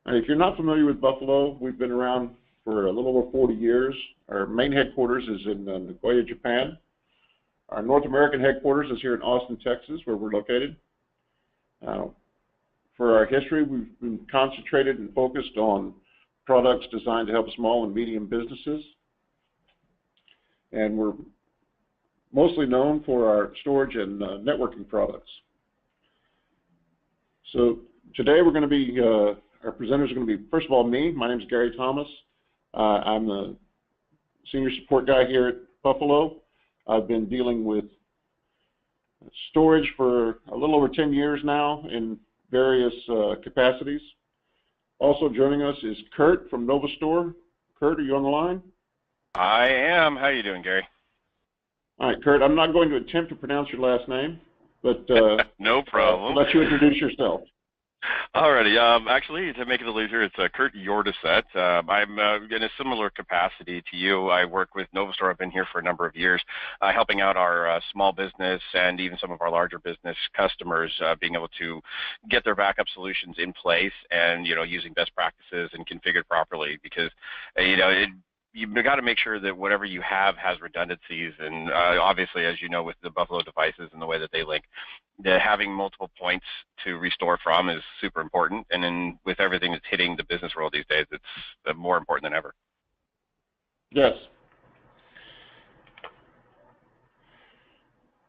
If you're not familiar with Buffalo, we've been around for a little over 40 years. Our main headquarters is in Nagoya, Japan. Our North American headquarters is here in Austin, Texas, where we're located. For our history, we've been concentrated and focused on products designed to help small and medium businesses. And we're mostly known for our storage and networking products. So today we're going to be, our presenters are going to be, first of all, me. My name is Gary Thomas. I'm the senior support guy here at Buffalo. I've been dealing with storage for a little over 10 years now in various capacities. Also joining us is Kurt from NovaStor. Kurt, are you on the line? I am. How are you doing, Gary? All right, Kurt, I'm not going to attempt to pronounce your last name, but no problem. I'll let you introduce yourself. Alrighty. Actually, to make it a little easier, it's Kurt Yordaset. I'm in a similar capacity to you. I work with NovaStor. I've been here for a number of years, helping out our small business and even some of our larger business customers, being able to get their backup solutions in place and, using best practices and configured properly, because, you've got to make sure that whatever you have has redundancies, and obviously, as you know, with the Buffalo devices and the way that they link, that having multiple points to restore from is super important. And then with everything that's hitting the business world these days, it's more important than ever. Yes.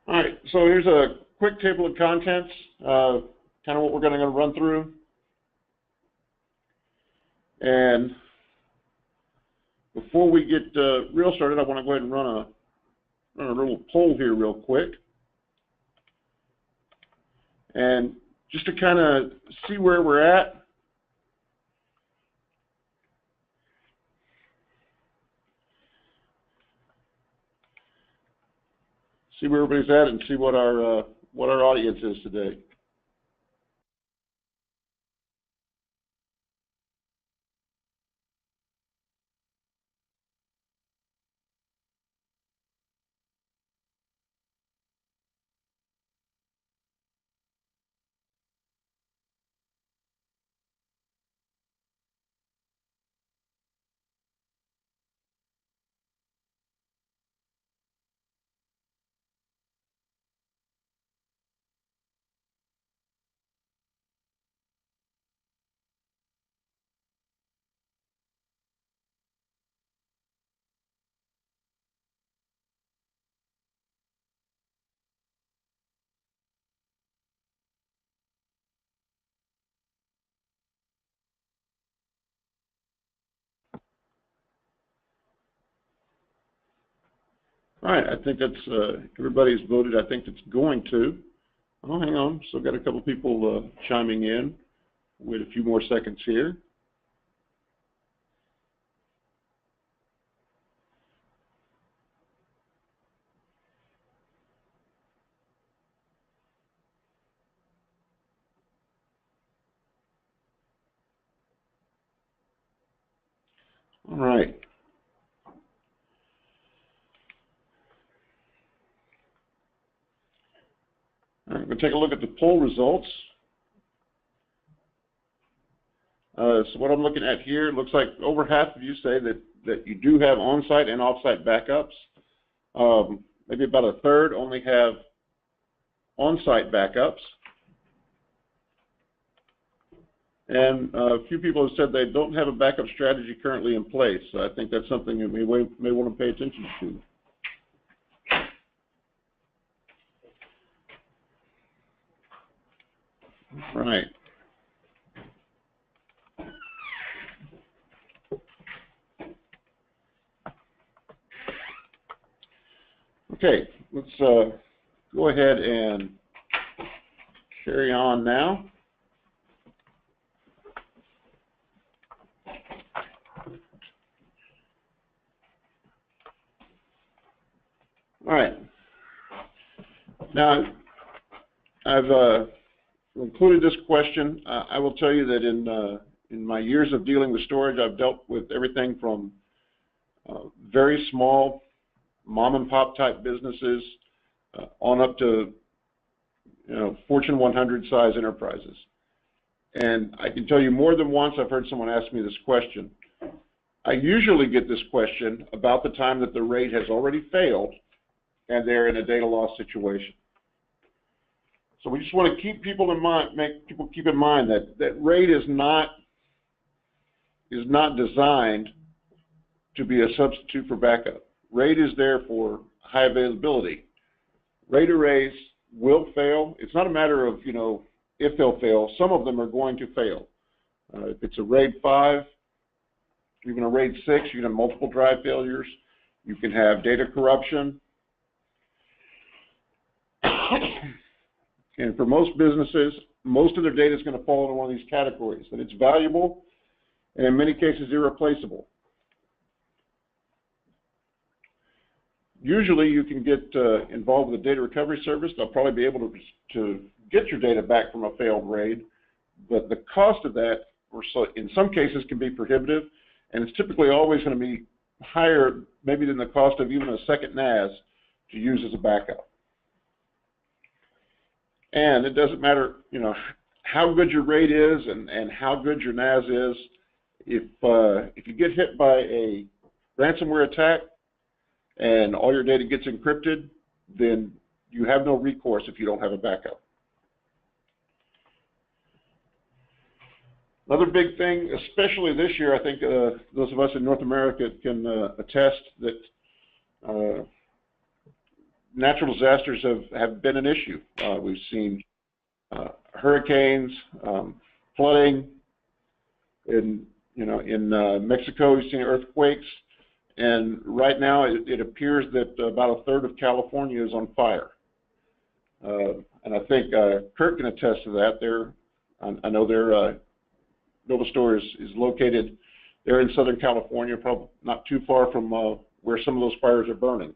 All right, so here's a quick table of contents, kind of what we're going to run through. And before we get real started, I want to go ahead and run a little poll here real quick. And just to kind of see where we're at. See where everybody's at and see what our audience is today. All right, I think that's everybody's voted. I think it's going to. Oh, hang on. Still got a couple people chiming in. Wait a few more seconds here. All right. All right, we're going to take a look at the poll results. So what I'm looking at here, looks like over half of you say that you do have on-site and off-site backups. Maybe about a third only have on-site backups. And a few people have said they don't have a backup strategy currently in place. So I think that's something that we may want to pay attention to. Right. Okay, let's go ahead and carry on now. All right. Now, I've included this question. I will tell you that in my years of dealing with storage, I've dealt with everything from very small mom and pop type businesses on up to Fortune 100 size enterprises. And I can tell you more than once I've heard someone ask me this question. I usually get this question about the time that the RAID has already failed and they're in a data loss situation. So we just want to keep people in mind, make people keep in mind that RAID is not designed to be a substitute for backup. RAID is there for high availability. RAID arrays will fail. It's not a matter of, if they'll fail. Some of them are going to fail. If it's a RAID 5, even a RAID 6, you can have multiple drive failures. You can have data corruption. And for most businesses, most of their data is going to fall into one of these categories, that it's valuable and in many cases irreplaceable. Usually you can get involved with a data recovery service. They'll probably be able to get your data back from a failed RAID, but the cost of that, in some cases, can be prohibitive, and it's typically always going to be higher maybe than the cost of even a second NAS to use as a backup. And it doesn't matter, how good your RAID is and how good your NAS is. If you get hit by a ransomware attack and all your data gets encrypted, then you have no recourse if you don't have a backup. Another big thing, especially this year, I think those of us in North America can attest that natural disasters have been an issue. We've seen hurricanes, flooding. In Mexico, we've seen earthquakes, and right now it appears that about a third of California is on fire. And I think Kurt can attest to that. I know their NovaStor is located there in Southern California, probably not too far from where some of those fires are burning.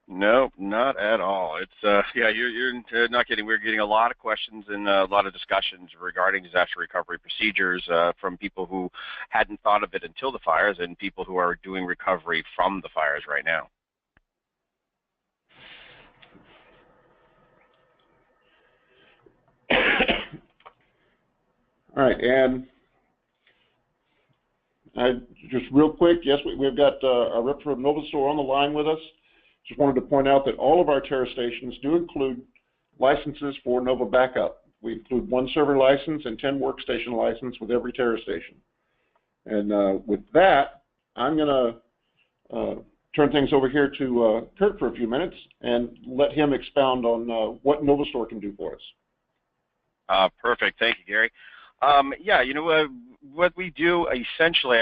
No, not at all. It's yeah, you're not kidding. We're getting a lot of questions and a lot of discussions regarding disaster recovery procedures from people who hadn't thought of it until the fires and people who are doing recovery from the fires right now. All right, and just real quick, yes, we've got our rep from NovaStor on the line with us. Just wanted to point out that all of our TeraStations do include licenses for Nova Backup. We include 1 server license and 10 workstation license with every TeraStation. And with that, I'm going to turn things over here to Kurt for a few minutes and let him expound on what NovaStor can do for us. Perfect. Thank you, Gary. Yeah, what we do essentially,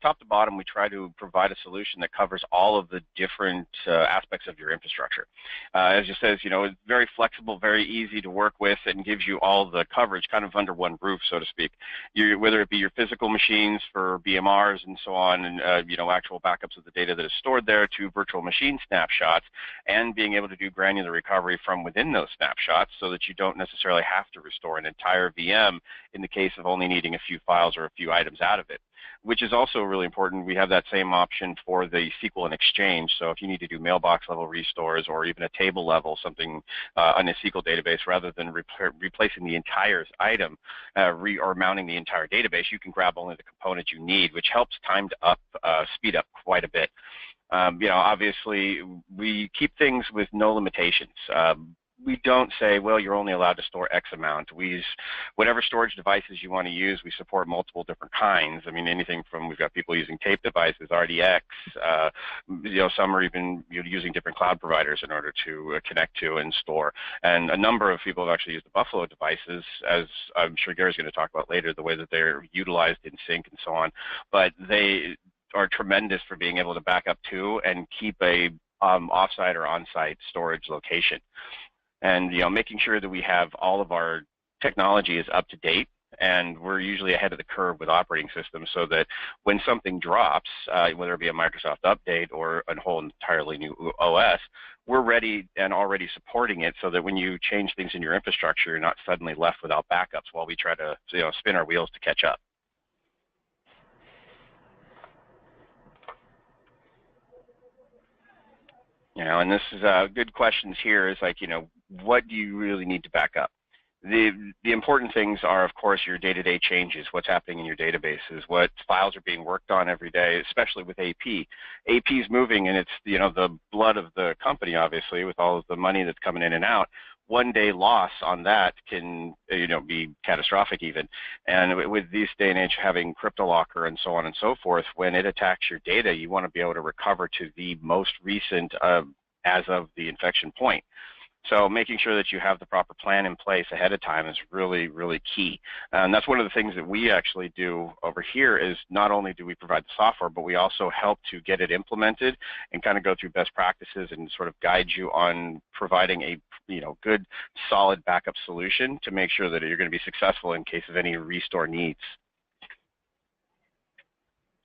top to bottom, we try to provide a solution that covers all of the different aspects of your infrastructure. As it says, it's very flexible, very easy to work with, and gives you all the coverage kind of under one roof, so to speak. Whether it be your physical machines for BMRs and so on, and actual backups of the data that is stored there, to virtual machine snapshots, and being able to do granular recovery from within those snapshots, so that you don't necessarily have to restore an entire VM in the case of only needing a few files or a few items out of it, which is also really important. We have that same option for the SQL and Exchange. So if you need to do mailbox level restores or even a table level, something on a SQL database, rather than replacing the entire item or mounting the entire database, you can grab only the component you need, which helps speed up quite a bit. Obviously, we keep things with no limitations. We don't say, well, you're only allowed to store X amount. We use whatever storage devices you want to use. We support multiple different kinds. Anything from, we've got people using tape devices, RDX, some are even using different cloud providers in order to connect to and store. And a number of people have actually used the Buffalo devices, as I'm sure Gary's going to talk about later, the way that they're utilized in sync and so on. But they are tremendous for being able to back up to and keep a offsite or on-site storage location. And making sure that we have all of our technology is up to date, and we're usually ahead of the curve with operating systems, so that when something drops, whether it be a Microsoft update or a whole entirely new OS, we're ready and already supporting it, so that when you change things in your infrastructure, you're not suddenly left without backups while we try to spin our wheels to catch up. And this is good questions here. Is like, what do you really need to back up? the important things are, of course, your day-to-day changes, what's happening in your databases, what files are being worked on every day, especially with AP. AP is moving, and it's, you know, the blood of the company, obviously, with all of the money that's coming in and out. One day loss on that can, you know, be catastrophic even. And with this day and age having CryptoLocker and so on and so forth, when it attacks your data, you want to be able to recover to the most recent as of the infection point. So making sure that you have the proper plan in place ahead of time is really, really key. And that's one of the things that we actually do over here is not only do we provide the software, but we also help to get it implemented and kind of go through best practices and sort of guide you on providing a, you know, good, solid backup solution to make sure that you're going to be successful in case of any restore needs.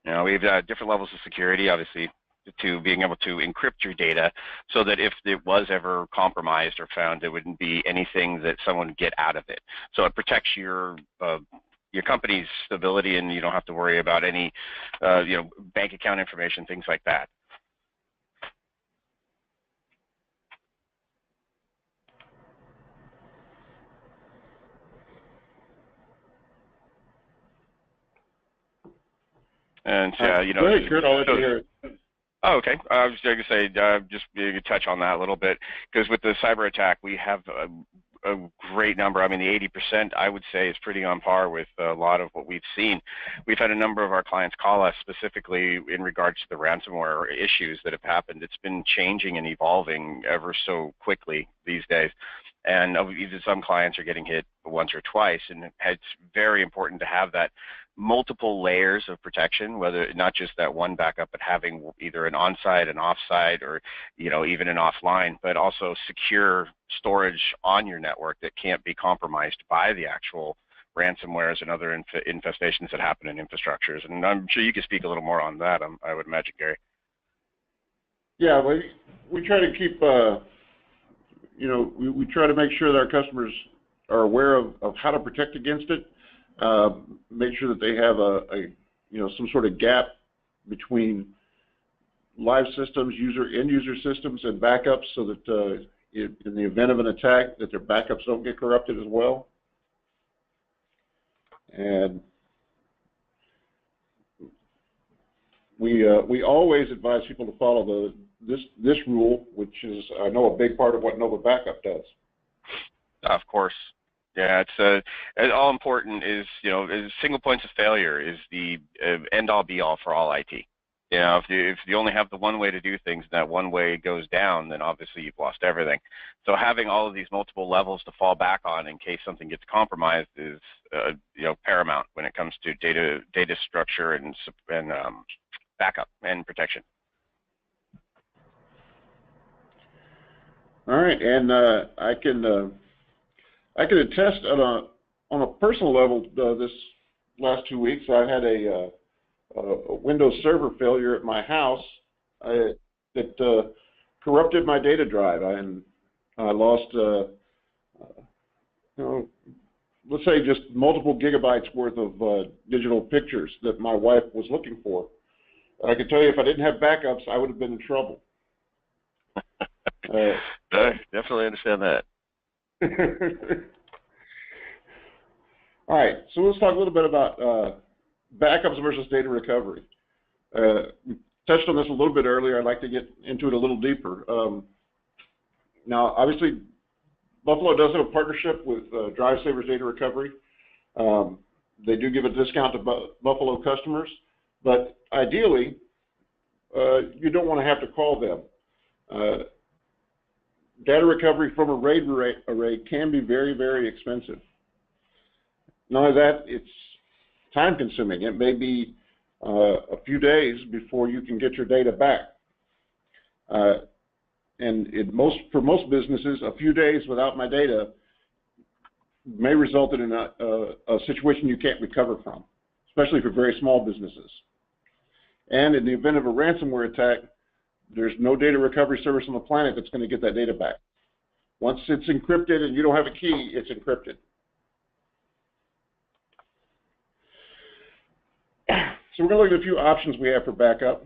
You know, we have different levels of security, obviously, to being able to encrypt your data so that if it was ever compromised or found, there wouldn't be anything that someone would get out of it. So it protects your company's stability, and you don't have to worry about any you know, bank account information, things like that. And you know, go ahead, Kurt, I'll let you hear it. Oh, okay. I was going to say, just to touch on that a little bit, because with the cyber attack, we have a great number. I mean, the 80%, I would say, is pretty on par with a lot of what we've seen. We've had a number of our clients call us specifically in regards to the ransomware issues that have happened. It's been changing and evolving ever so quickly these days. And even some clients are getting hit once or twice, and it's very important to have that multiple layers of protection, whether not just that one backup, but having either an on-site, an off-site, or, you know, even an offline, but also secure storage on your network that can't be compromised by the actual ransomwares and other infestations that happen in infrastructures. And I'm sure you can speak a little more on that, I would imagine, Gary. Yeah, we try to keep, you know, we try to make sure that our customers are aware of how to protect against it. Make sure that they have you know, some sort of gap between live systems, end user systems, and backups, so that in the event of an attack, that their backups don't get corrupted as well. And we always advise people to follow this rule, which is, I know, a big part of what Nova Backup does. Of course. Yeah, it's all important is, you know, single points of failure is the end-all be-all for all IT. You know, if you only have the one way to do things, and that one way goes down, then obviously you've lost everything. So having all of these multiple levels to fall back on in case something gets compromised is, you know, paramount when it comes to data structure and backup and protection. All right, and I can attest on a personal level. This last 2 weeks, I had a Windows Server failure at my house that corrupted my data drive, and I lost, you know, let's say just multiple gigabytes worth of digital pictures that my wife was looking for. I can tell you, if I didn't have backups, I would have been in trouble. I definitely understand that. All right, so let's talk a little bit about backups versus data recovery. We touched on this a little bit earlier. I'd like to get into it a little deeper. Now, obviously, Buffalo does have a partnership with DriveSavers Data Recovery. They do give a discount to Buffalo customers, but ideally, you don't want to have to call them. Data recovery from a RAID array can be very, very expensive. Not only that, it's time consuming. It may be a few days before you can get your data back. And for most businesses, a few days without my data may result in a situation you can't recover from, especially for very small businesses. And in the event of a ransomware attack, there's no data recovery service on the planet that's going to get that data back. Once it's encrypted and you don't have a key, it's encrypted. So we're going to look at a few options we have for backup.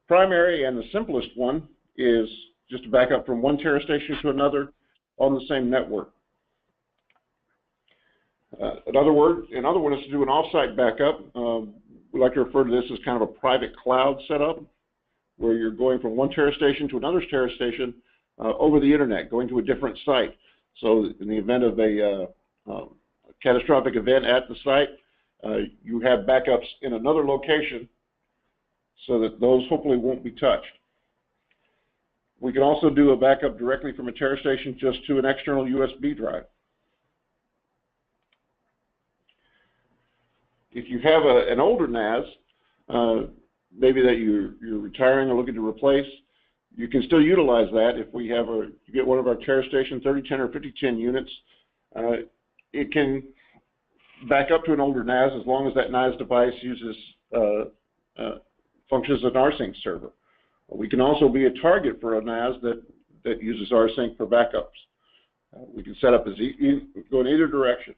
Primary and the simplest one is just to back up from one TeraStation to another on the same network. Another word is to do an offsite backup. We like to refer to this as kind of a private cloud setup, where you're going from one TeraStation to another TeraStation over the internet, going to a different site. So in the event of a catastrophic event at the site, you have backups in another location so that those hopefully won't be touched. We can also do a backup directly from a TeraStation just to an external USB drive. If you have an older NAS, maybe that you're retiring or looking to replace, you can still utilize that. If we have you get one of our TeraStation 3010 or 5010 units, it can back up to an older NAS as long as that NAS device uses functions as an rsync server. We can also be a target for a NAS that uses rsync for backups. We can set up go in either direction.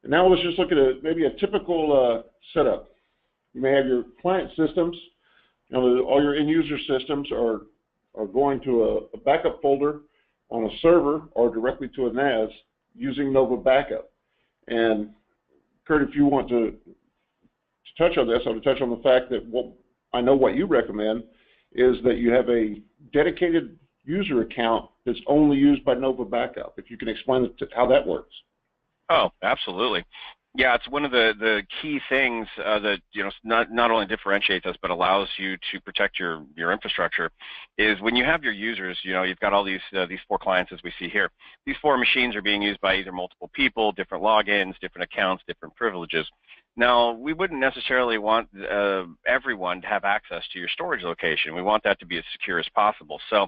And now let's just look at maybe a typical setup. You may have your client systems. All your end user systems are going to a backup folder on a server or directly to a NAS using Nova Backup. And Kurt, if you want to touch on this, I want to touch on the fact that I know what you recommend is that you have a dedicated user account that's only used by Nova Backup. If you can explain how that works. Oh, absolutely. Yeah, it's one of the key things that not only differentiates us but allows you to protect your infrastructure is when you have your users. You've got all these 4 clients as we see here. These 4 machines are being used by either multiple people, different logins, different accounts, different privileges. Now, we wouldn't necessarily want everyone to have access to your storage location. We want that to be as secure as possible. So,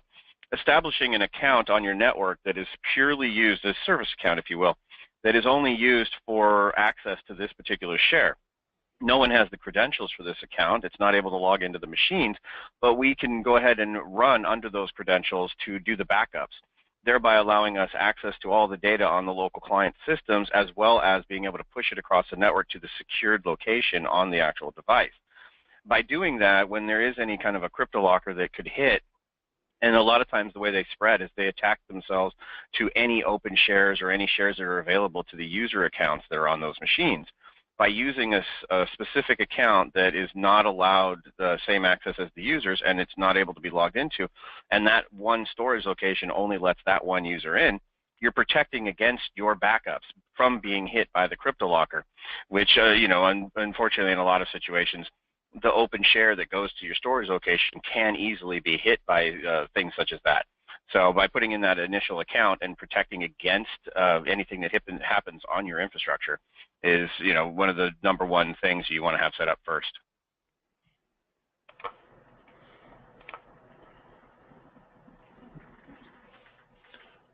establishing an account on your network that is purely used as a service account, if you will, that is only used for access to this particular share. No one has the credentials for this account. It's not able to log into the machines, but we can go ahead and run under those credentials to do the backups, thereby allowing us access to all the data on the local client systems, as well as being able to push it across the network to the secured location on the actual device. By doing that, when there is any kind of a crypto locker that could hit, and a lot of times the way they spread is they attach themselves to any open shares or any shares that are available to the user accounts that are on those machines. By using a specific account that is not allowed the same access as the users and it's not able to be logged into, and that one storage location only lets that one user in, you're protecting against your backups from being hit by the crypto locker, which, unfortunately in a lot of situations, the open share that goes to your storage location can easily be hit by things such as that. So by putting in that initial account and protecting against anything that happens on your infrastructure is, one of the #1 things you want to have set up first.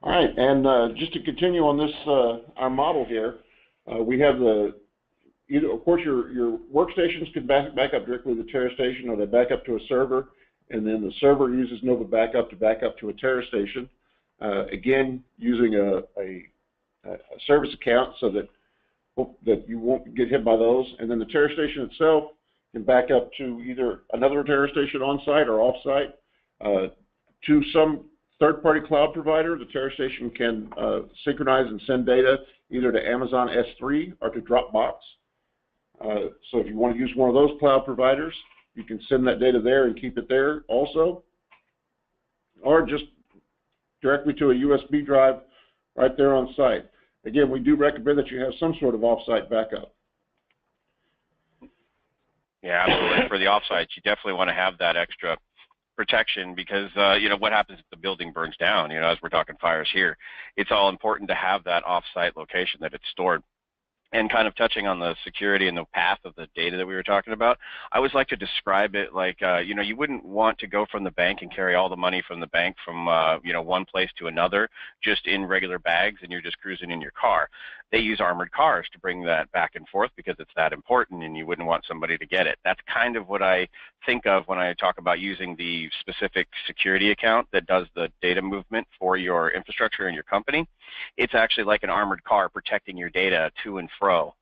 All right, and just to continue on this, our model here, we have of course, your workstations can back up directly to the TeraStation, or they back up to a server, and then the server uses Nova Backup to back up to a TeraStation, again, using a service account so that you won't get hit by those. And then the TeraStation itself can back up to either another TeraStation on-site or off-site. To some third-party cloud provider, the TeraStation can synchronize and send data either to Amazon S3 or to Dropbox. So if you want to use one of those cloud providers, you can send that data there and keep it there also, or just directly to a USB drive right there on site. Again, we do recommend that you have some sort of offsite backup. Yeah, absolutely. For the offsites, you definitely want to have that extra protection because, what happens if the building burns down? As we're talking fires here, it's all important to have that offsite location that it's stored. And kind of touching on the security and the path of the data that we were talking about, I always like to describe it like, you wouldn't want to go from the bank and carry all the money from the bank from, one place to another just in regular bags and you're just cruising in your car. They use armored cars to bring that back and forth because it's that important and you wouldn't want somebody to get it. That's kind of what I think of when I talk about using the specific security account that does the data movement for your infrastructure and your company. It's actually like an armored car protecting your data to and fro.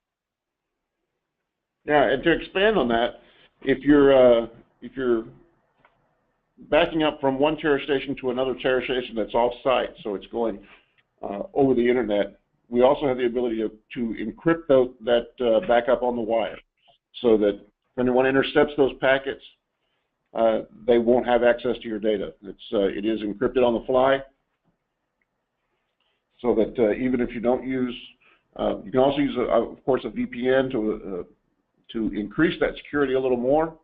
Yeah, and to expand on that, if you're backing up from one TeraStation to another TeraStation that's off-site, so it's going over the internet, we also have the ability to encrypt that backup on the wire, so that if anyone intercepts those packets, they won't have access to your data. It is encrypted on the fly, so that even if you don't use, you can also use, of course, a VPN to increase that security a little more.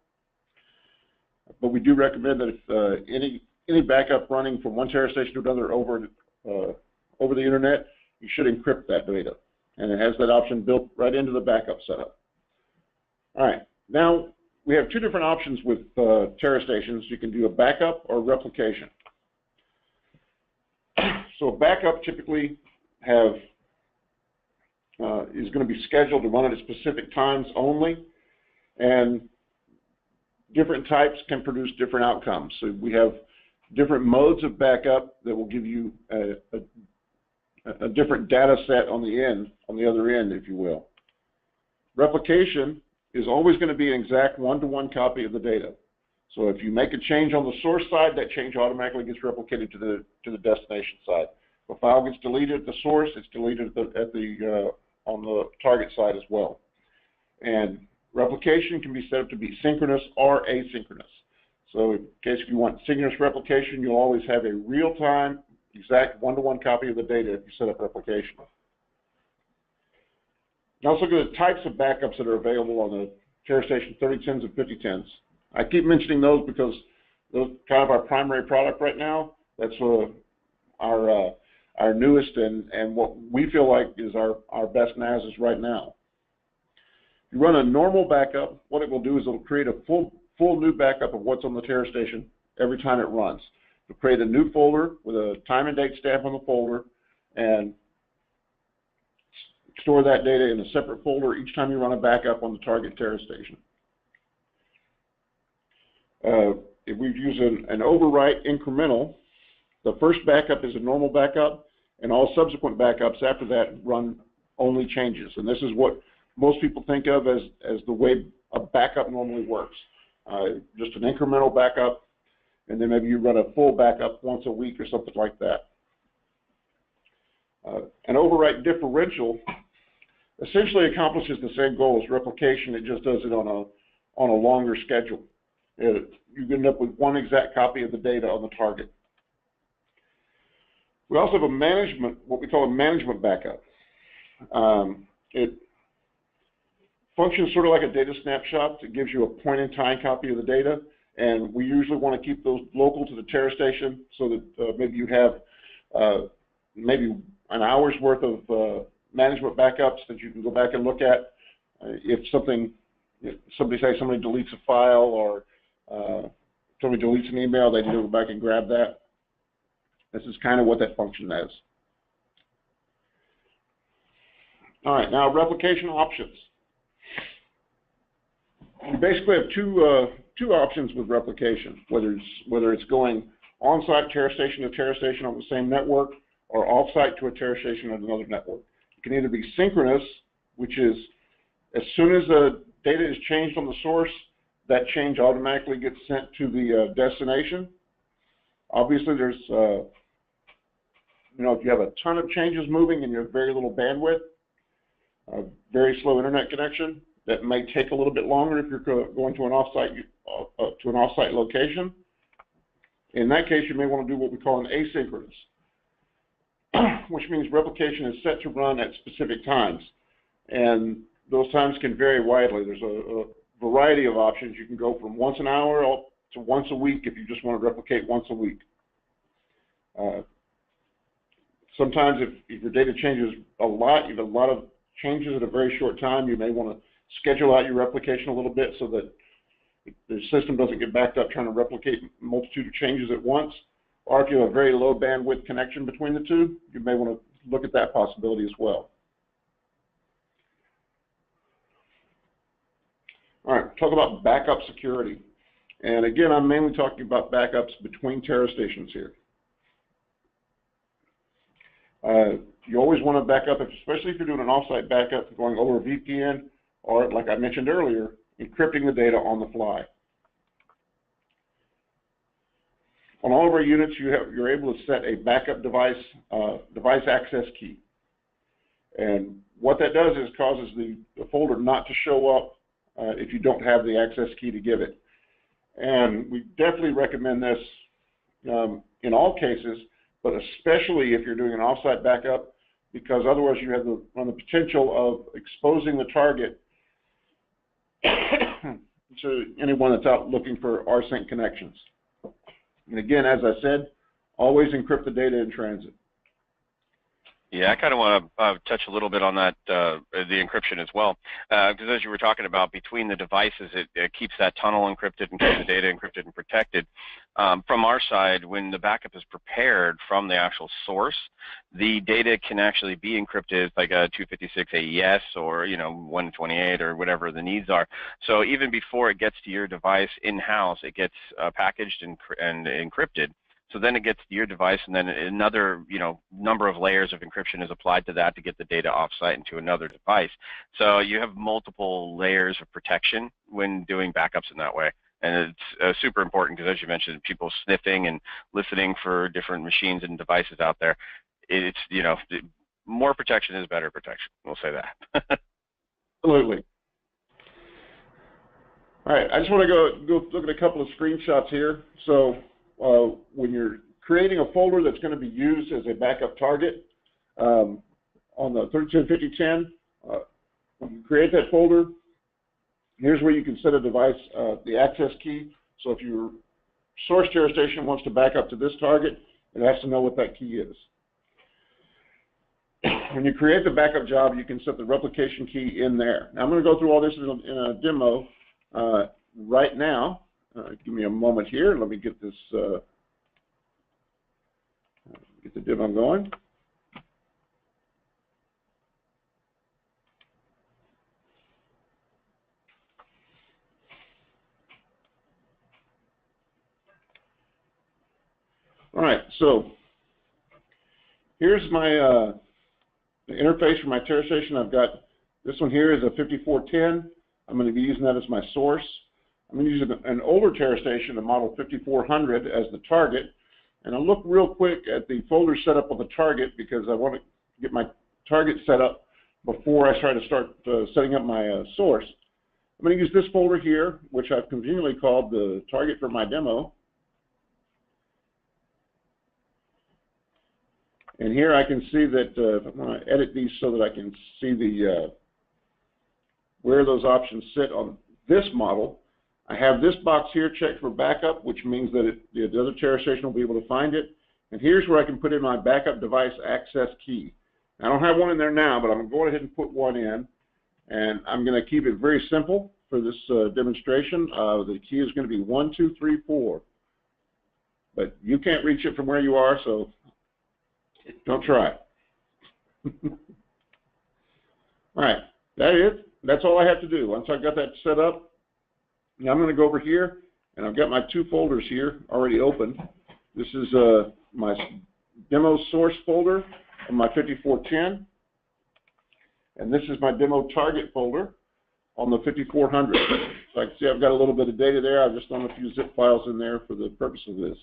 But we do recommend that if any backup running from one TeraStation to another over the internet, you should encrypt that data, and it has that option built right into the backup setup. All right, now we have two different options with TeraStations. You can do a backup or replication. So a backup typically is going to be scheduled to run at specific times only, and different types can produce different outcomes. So we have different modes of backup that will give you a different data set on the other end, if you will. Replication is always going to be an exact one-to-one copy of the data. So if you make a change on the source side, that change automatically gets replicated to the destination side. If a file gets deleted at the source, it's deleted on the target side as well. And replication can be set up to be synchronous or asynchronous. So in case if you want synchronous replication, you'll always have a real-time, exact one-to-one copy of the data if you set up replication. Now let's look at the types of backups that are available on the TeraStation 3010s and 5010s. I keep mentioning those because those are kind of our primary product right now. That's our newest and what we feel like is our best NAS right now. If you run a normal backup, what it will do is it'll create a full new backup of what's on the TeraStation every time it runs. It'll create a new folder with a time and date stamp on the folder and store that data in a separate folder each time you run a backup on the target TeraStation. If we use an overwrite incremental, the first backup is a normal backup, and all subsequent backups after that run only changes. And this is what most people think of as the way a backup normally works. Just an incremental backup, and then maybe you run a full backup once a week or something like that. An overwrite differential essentially accomplishes the same goal as replication. It just does it on a longer schedule. You end up with one exact copy of the data on the target. We also have what we call a management backup. It functions sort of like a data snapshot. It gives you a point-in-time copy of the data, and we usually want to keep those local to the TeraStation so that maybe you have maybe an hour's worth of management backups that you can go back and look at. If somebody deletes a file or somebody deletes an email, they need to go back and grab that. This is kind of what that function is. All right, now replication options. You basically have two options with replication, whether it's going on-site TeraStation to TeraStation on the same network or off-site to a TeraStation on another network. It can either be synchronous, which is as soon as the data is changed on the source, that change automatically gets sent to the destination. Obviously, there's, if you have a ton of changes moving and you have very little bandwidth, a very slow internet connection, that may take a little bit longer if you're going to an off-site location. In that case, you may want to do what we call an asynchronous, which means replication is set to run at specific times, and those times can vary widely. There's a variety of options. You can go from once an hour to once a week if you just want to replicate once a week. Sometimes if your data changes a lot, you have a lot of changes in a very short time, you may want to schedule out your replication a little bit so that the system doesn't get backed up trying to replicate a multitude of changes at once. Or if you have a very low bandwidth connection between the two, you may want to look at that possibility as well. All right, talk about backup security. And again, I'm mainly talking about backups between TeraStations here. You always want to back up, especially if you're doing an offsite backup, going over a VPN, or like I mentioned earlier, encrypting the data on the fly. On all of our units, you're able to set a backup device access key. And what that does is causes the folder not to show up if you don't have the access key to give it. And we definitely recommend this in all cases, but especially if you're doing an offsite backup, because otherwise you have the potential of exposing the target to anyone that's out looking for rsync connections. And again, as I said, always encrypt the data in transit. Yeah, I kind of want to touch a little bit on that, the encryption as well, because as you were talking about between the devices, it keeps that tunnel encrypted and keeps the data encrypted and protected. From our side, when the backup is prepared from the actual source, the data can actually be encrypted like a 256 AES or 128 or whatever the needs are. So even before it gets to your device in-house, it gets packaged and encrypted. So then it gets to your device, and then another, number of layers of encryption is applied to that to get the data offsite into another device. So you have multiple layers of protection when doing backups in that way. And it's super important because, as you mentioned, people sniffing and listening for different machines and devices out there. It's, more protection is better protection. We'll say that. Absolutely. All right, I just want to go look at a couple of screenshots here. So when you're creating a folder that's going to be used as a backup target on the 325010, when you create that folder, here's where you can set a device, the access key. So if your source TeraStation wants to back up to this target, it has to know what that key is. When you create the backup job, you can set the replication key in there. Now I'm going to go through all this in a demo right now. Give me a moment here. Let me get this, get the demo going. All right, so here's my the interface for my TeraStation. I've got this one here is a 5410. I'm going to be using that as my source. I'm going to use an older TeraStation, a model 5400, as the target. And I'll look real quick at the folder setup of the target because I want to get my target set up before I try to start setting up my source. I'm going to use this folder here, which I've conveniently called the target for my demo. And here I can see that if I'm going to edit these so that I can see the where those options sit on this model. I have this box here checked for backup, which means that the other TeraStation will be able to find it. And here's where I can put in my backup device access key. I don't have one in there now, but I'm going to go ahead and put one in. And I'm going to keep it very simple for this demonstration. The key is going to be 1, 2, 3, 4. But you can't reach it from where you are, so don't try. All right, that's all I have to do. Once I've got that set up, now I'm going to go over here, and I've got my two folders here already open. This is my demo source folder on my 5410, and this is my demo target folder on the 5400. So I can see I've got a little bit of data there. I've just done a few zip files in there for the purpose of this.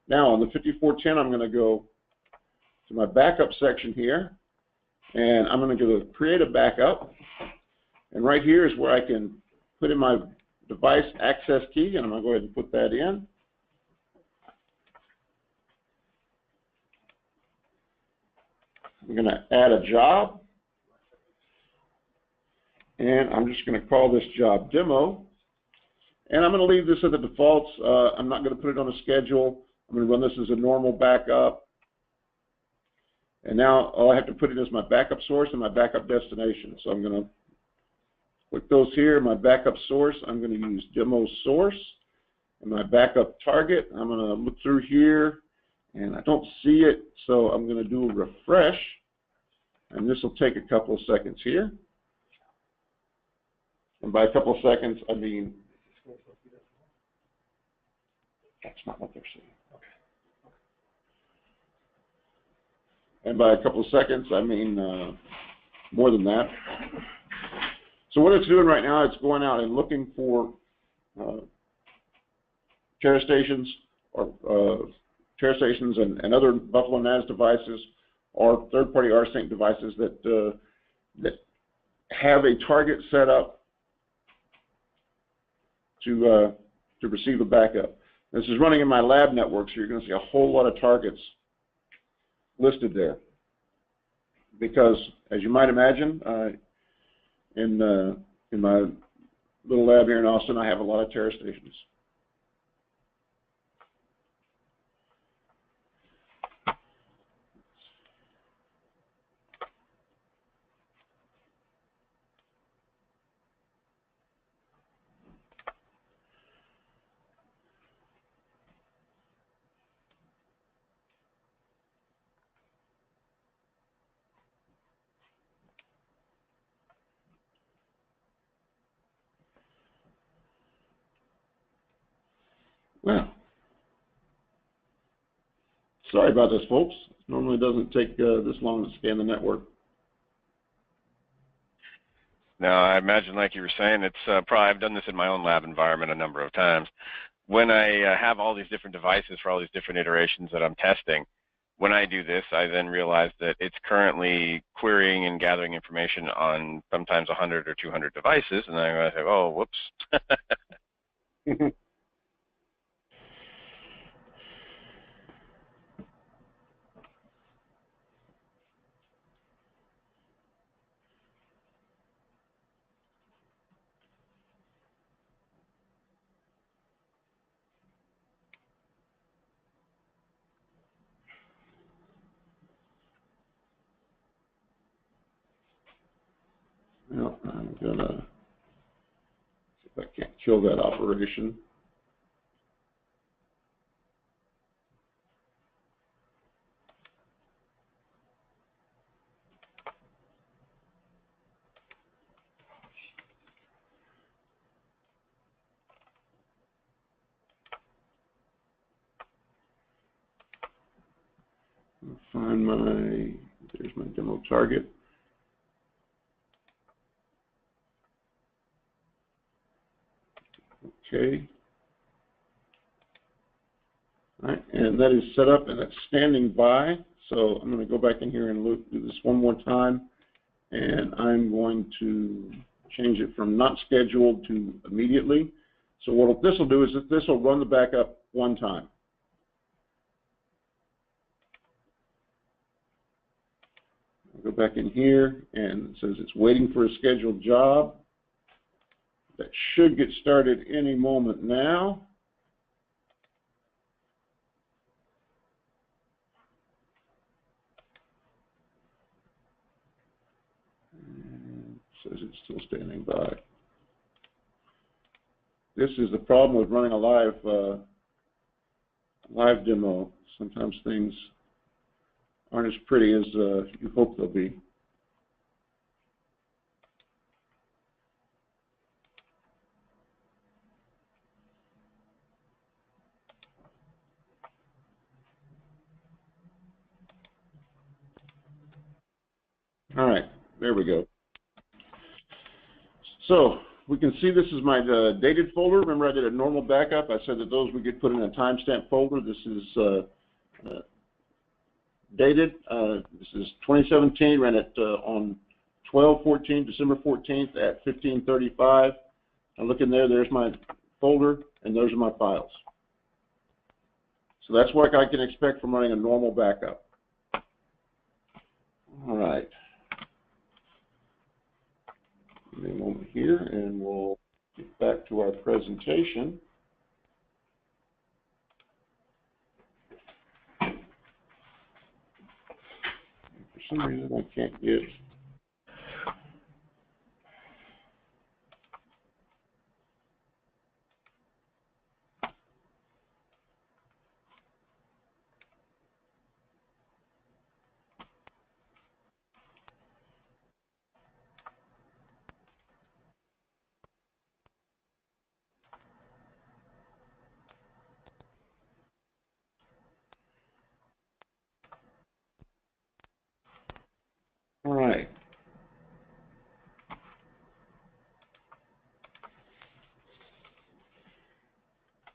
Now on the 5410, I'm going to go to my backup section here, and I'm going to go create a backup. And right here is where I can put in my device access key, and I'm going to go ahead and put that in. I'm going to add a job, and I'm just going to call this job demo. And I'm going to leave this at the defaults. I'm not going to put it on a schedule. I'm going to run this as a normal backup. And now all I have to put in is my backup source and my backup destination. So I'm going to click those here. My backup source, I'm going to use demo source. And my backup target, I'm going to look through here, and I don't see it. So I'm going to do a refresh. And this will take a couple of seconds here. And by a couple of seconds, I mean, that's not what they're saying. And by a couple of seconds, I mean more than that. So what it's doing right now, it's going out and looking for TeraStations or TeraStations and other Buffalo NAS devices or third-party rsync devices that that have a target set up to receive a backup. This is running in my lab network, so you're going to see a whole lot of targets listed there. Because, as you might imagine, in my little lab here in Austin, I have a lot of TeraStations. Well, sorry about this, folks. Normally it doesn't take this long to scan the network. No, I imagine, like you were saying, it's probably, I've done this in my own lab environment a number of times. When I have all these different devices for all these different iterations that I'm testing, when I do this, I then realize that it's currently querying and gathering information on sometimes 100 or 200 devices, and then I'm going to say, oh, whoops. Well, I'm going to see if I can't kill that operation. Find there's my demo target. Okay. All right, and that is set up and it's standing by. So I'm going to go back in here and do this one more time. And I'm going to change it from not scheduled to immediately. So what this will do is that this will run the backup one time. I'll go back in here and it says it's waiting for a scheduled job. That should get started any moment now. And it says it's still standing by. This is the problem with running a live demo. Sometimes things aren't as pretty as you hope they'll be. All right, there we go. So we can see this is my dated folder. Remember I did a normal backup. I said that those would get put in a timestamp folder. This is dated. This is 2017, ran it on 12/14, December 14th at 15:35. I look in there, there's my folder, and those are my files. So that's what I can expect from running a normal backup. All right. Give me a moment here, and we'll get back to our presentation. For some reason, I can't get. All right.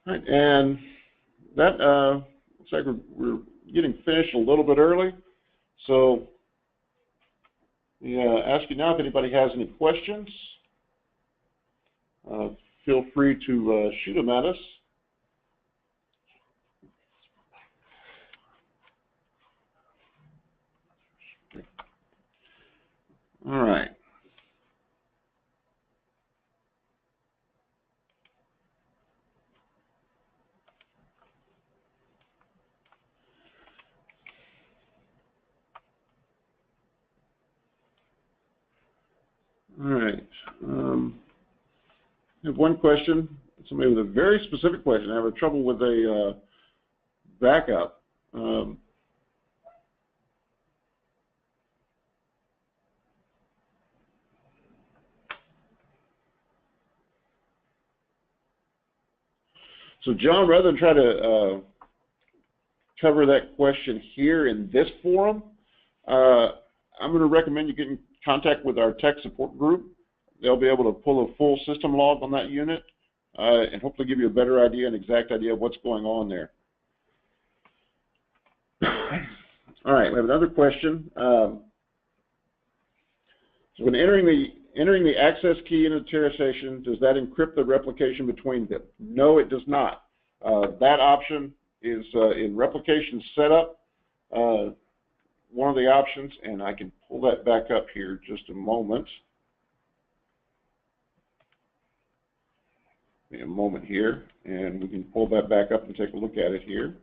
All right, and that looks like we're getting finished a little bit early. So ask you now if anybody has any questions. Feel free to shoot them at us. All right. All right. I have one question. Somebody with a very specific question. I have trouble with a backup. So, John, rather than try to cover that question here in this forum, I'm going to recommend you get in contact with our tech support group. They'll be able to pull a full system log on that unit and hopefully give you a better idea, an exact idea of what's going on there. All right, we have another question. So when entering the access key into TeraStation, does that encrypt the replication between them? No, it does not. That option is in replication setup, one of the options, and I can pull that back up here just a moment. A moment here, and we can pull that back up and take a look at it here.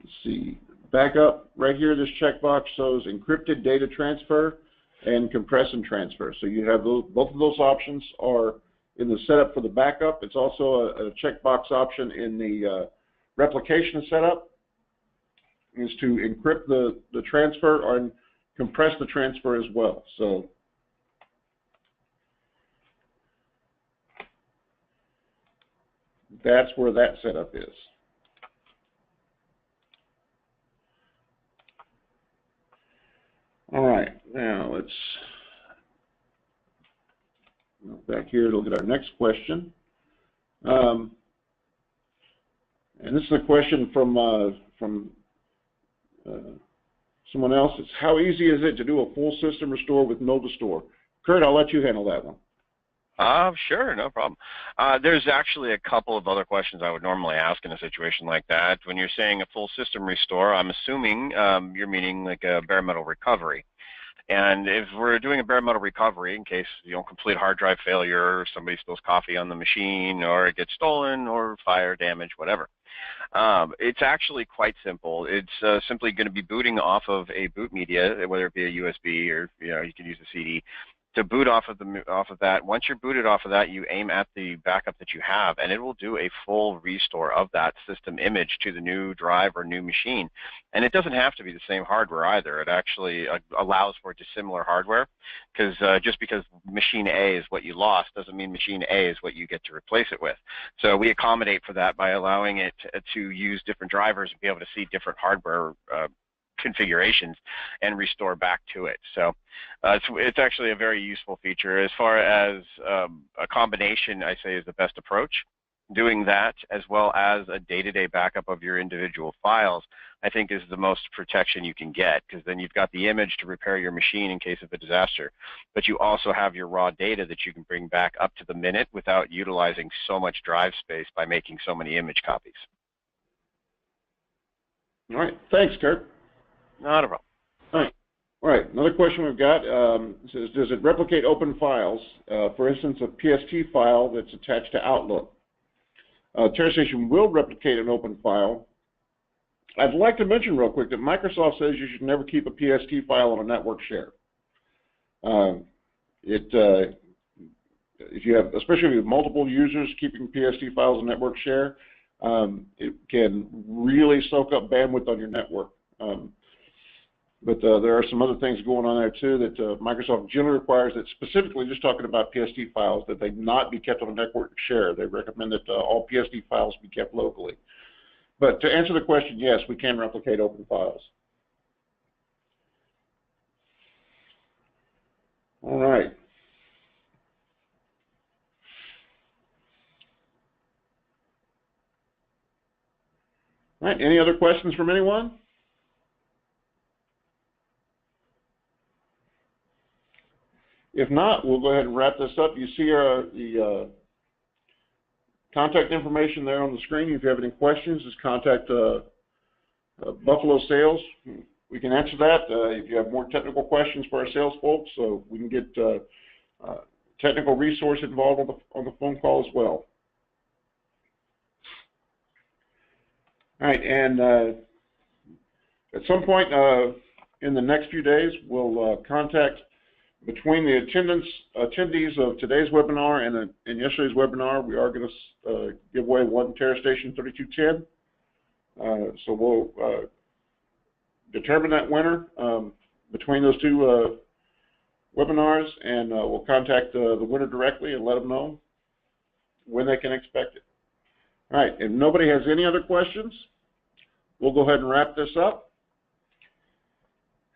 Let's see, backup right here, this checkbox shows encrypted data transfer and compress and transfer. So you have those, both of those options are in the setup for the backup. It's also a checkbox option in the replication setup, is to encrypt the transfer or compress the transfer as well. So that's where that setup is. All right, now let's go back here to look at our next question. And this is a question from someone else. It's how easy is it to do a full system restore with NovaStor? Kurt, I'll let you handle that one. Sure, no problem. There's actually a couple of other questions I would normally ask in a situation like that. When you're saying a full system restore, I'm assuming you're meaning like a bare metal recovery. And if we're doing a bare metal recovery in case, complete hard drive failure, or somebody spills coffee on the machine, or it gets stolen, or fire damage, whatever. It's actually quite simple. It's simply going to be booting off of a boot media, whether it be a USB or you can use a CD. To boot off of that, once you're booted off of that, you aim at the backup that you have, and it will do a full restore of that system image to the new drive or new machine. And it doesn't have to be the same hardware either. It actually allows for dissimilar hardware, because just because machine A is what you lost doesn't mean machine A is what you get to replace it with. So we accommodate for that by allowing it to use different drivers and be able to see different hardware configurations and restore back to it. So it's actually a very useful feature. As far as a combination, I say, is the best approach. Doing that as well as a day-to-day backup of your individual files, I think is the most protection you can get, because then you've got the image to repair your machine in case of a disaster, but you also have your raw data that you can bring back up to the minute without utilizing so much drive space by making so many image copies. All right, thanks, Kurt. Not a problem. All right, another question we've got says, does it replicate open files? For instance, a PST file that's attached to Outlook. TeraStation will replicate an open file. I'd like to mention real quick that Microsoft says you should never keep a PST file on a network share. If you have, especially if you have multiple users keeping PST files on network share, it can really soak up bandwidth on your network. But there are some other things going on there too that Microsoft generally requires, that specifically just talking about PST files, that they not be kept on a network share. They recommend that all PST files be kept locally. But to answer the question, yes, we can replicate open files. All right. All right, any other questions from anyone? If not, we'll go ahead and wrap this up. You see the contact information there on the screen. If you have any questions, just contact Buffalo Sales. We can answer that. If you have more technical questions for our sales folks, so we can get technical resource involved on the phone call as well. All right, and at some point in the next few days, we'll contact between the attendees of today's webinar and yesterday's webinar. We are going to give away one TeraStation 3210. So we'll determine that winner between those two webinars, and we'll contact the winner directly and let them know when they can expect it. All right, if nobody has any other questions, we'll go ahead and wrap this up.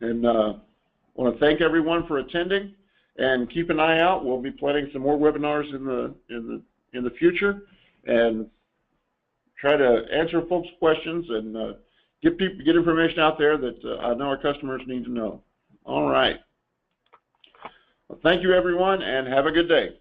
And I want to thank everyone for attending, and keep an eye out. We'll be planning some more webinars in the future, and try to answer folks' questions and get information out there that I know our customers need to know. All right. Well, thank you, everyone, and have a good day.